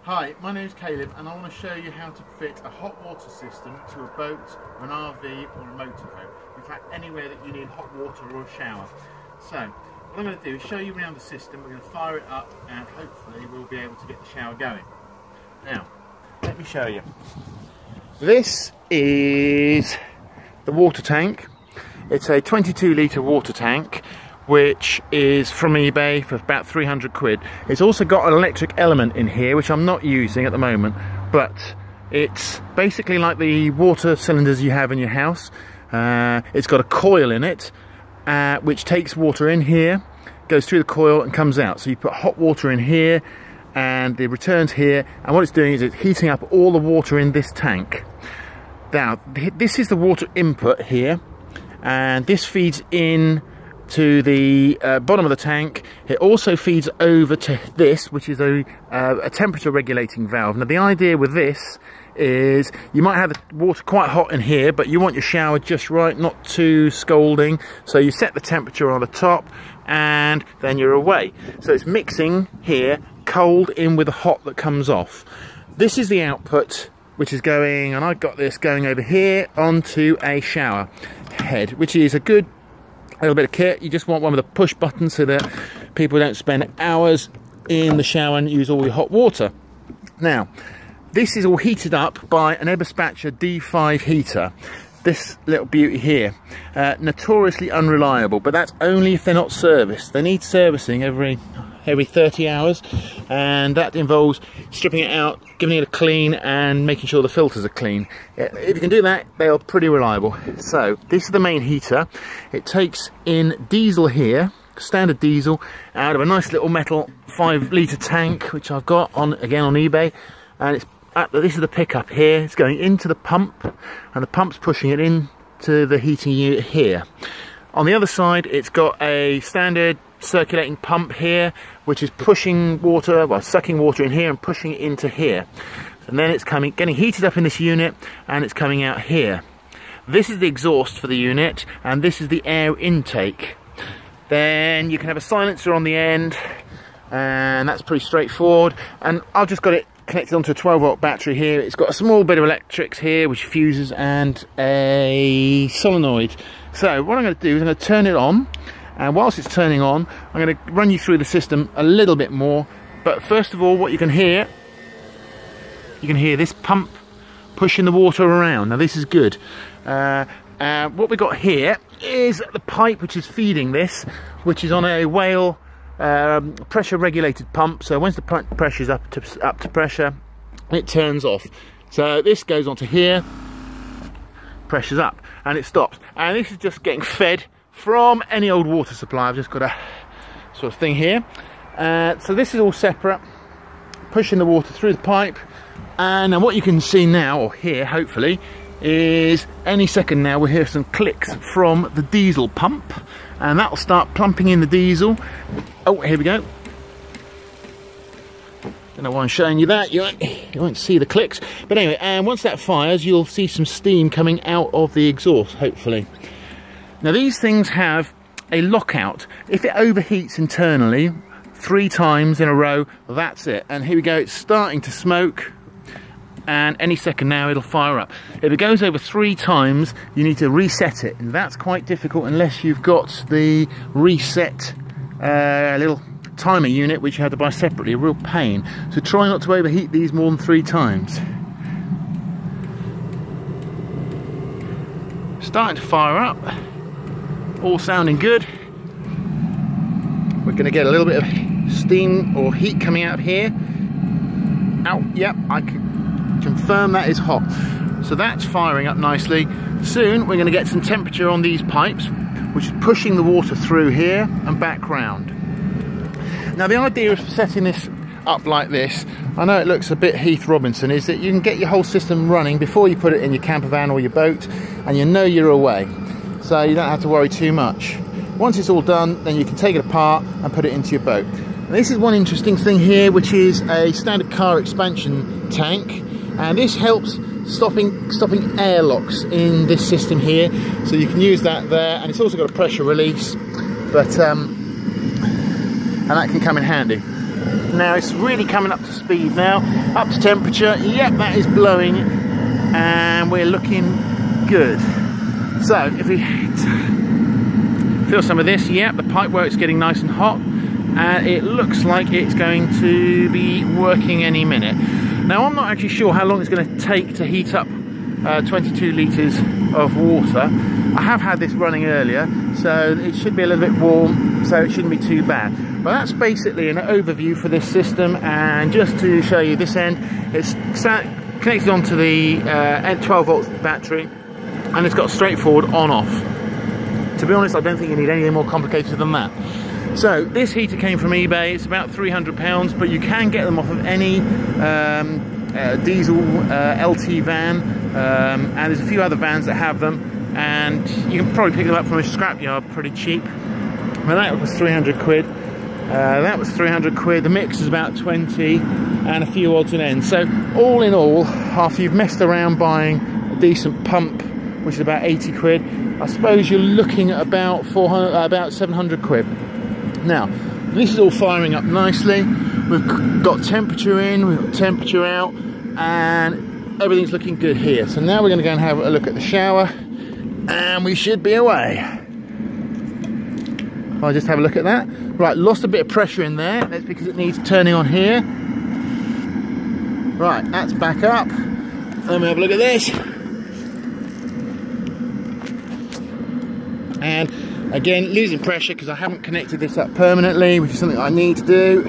Hi, my name is Caleb and I want to show you how to fit a hot water system to a boat, or an RV or a motorhome. In fact, anywhere that you need hot water or a shower. So, what I'm going to do is show you around the system. We're going to fire it up and hopefully we'll be able to get the shower going. Now, let me show you. This is the water tank. It's a 22 litre water tank, which is from eBay for about 300 quid. It's also got an electric element in here, which I'm not using at the moment, but it's basically like the water cylinders you have in your house. It's got a coil in it, which takes water in here, goes through the coil and comes out. So you put hot water in here and it returns here, and what it's doing is it's heating up all the water in this tank. Now, this is the water input here, and this feeds in to the bottom of the tank. It also feeds over to this, which is a temperature regulating valve. Now the idea with this is you might have the water quite hot in here, but you want your shower just right, not too scalding, so you set the temperature on the top and then you're away. So it's mixing here cold in with the hot that comes off. This is the output, which is going, and I've got this going over here onto a shower head, which is a good little bit of kit. You just want one with a push button so that people don't spend hours in the shower and use all your hot water. Now, this is all heated up by an eberspacher D5 heater. This little beauty here, notoriously unreliable, but that's only if they're not serviced. They need servicing every 30 hours, and that involves stripping it out, giving it a clean and making sure the filters are clean. If you can do that, they are pretty reliable. So this is the main heater. It takes in diesel here, standard diesel, out of a nice little metal 5 litre tank, which I've got on eBay, and it's this is the pickup here. It's going into the pump, and the pump's pushing it into the heating unit here. On the other side, it's got a standard circulating pump here, which is pushing water, well, sucking water in here and pushing it into here. And then it's getting heated up in this unit, and it's coming out here. This is the exhaust for the unit, and this is the air intake. Then you can have a silencer on the end, and that's pretty straightforward. And I've just got it connected onto a 12-volt battery here. It's got a small bit of electrics here, which fuses, and a solenoid. So what I'm going to do is I'm going to turn it on, and whilst it's turning on, I'm going to run you through the system a little bit more. But first of all, what you can hear this pump pushing the water around. Now this is good. What we got here is the pipe which is feeding this, which is on a whale pressure regulated pump. So once the pressure is up to pressure, it turns off. So this goes onto here, pressure's up, and it stops. And this is just getting fed from any old water supply. I've just got a sort of thing here. So this is all separate, pushing the water through the pipe. And what you can see now, or hear hopefully, is any second now we'll hear some clicks from the diesel pump, and that will start pumping in the diesel. Oh, here we go. Don't know why I'm showing you that. You won't see the clicks. But anyway, and once that fires, you'll see some steam coming out of the exhaust, hopefully. Now these things have a lockout. If it overheats internally 3 times in a row, that's it. And here we go, it's starting to smoke, and any second now it'll fire up. If it goes over 3 times, you need to reset it, and that's quite difficult unless you've got the reset little timer unit, which you have to buy separately. A real pain. So try not to overheat these more than 3 times. Starting to fire up. All sounding good. We're going to get a little bit of steam or heat coming out of here. Ow, yep, I can confirm that is hot. So that's firing up nicely. Soon we're going to get some temperature on these pipes, which is pushing the water through here and back round. Now the idea of setting this up like this, I know it looks a bit Heath Robinson, is that you can get your whole system running before you put it in your campervan or your boat, and you know you're away. So you don't have to worry too much. Once it's all done, then you can take it apart and put it into your boat. And this is one interesting thing here, which is a standard car expansion tank, and this helps stopping airlocks in this system here. So you can use that there, and it's also got a pressure release, but and that can come in handy. Now it's really coming up to speed now, up to temperature. Yep, that is blowing and we're looking good. So if we feel some of this, yep, the pipework's getting nice and hot and it looks like it's going to be working any minute. Now I'm not actually sure how long it's going to take to heat up 22 litres of water. I have had this running earlier, so it should be a little bit warm, so it shouldn't be too bad. But that's basically an overview for this system, and just to show you this end, it's connected onto the 12 volts battery, and it's got straightforward on-off. To be honest, I don't think you need anything more complicated than that. So this heater came from eBay. It's about £300, but you can get them off of any diesel LT van, and there's a few other vans that have them, and you can probably pick them up from a scrapyard pretty cheap. Well, that was 300 quid. That was 300 quid. The mix is about 20 and a few odds and ends. So all in all, after you've messed around buying a decent pump, which is about 80 quid, I suppose you're looking at about 700 quid. Now, this is all firing up nicely. We've got temperature in, we've got temperature out, and everything's looking good here. So now we're going to go and have a look at the shower, and we should be away. I'll just have a look at that. Right, lost a bit of pressure in there. That's because it needs turning on here. Right, that's back up. Let me have a look at this. And again, losing pressure because I haven't connected this up permanently, which is something I need to do.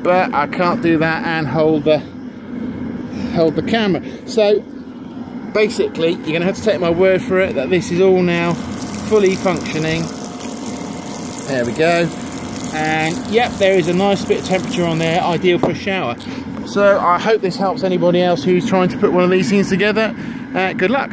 But I can't do that and hold the camera. So basically, you're going to have to take my word for it that this is all now fully functioning. There we go. And yep, there is a nice bit of temperature on there, ideal for a shower. So I hope this helps anybody else who's trying to put one of these things together. Good luck.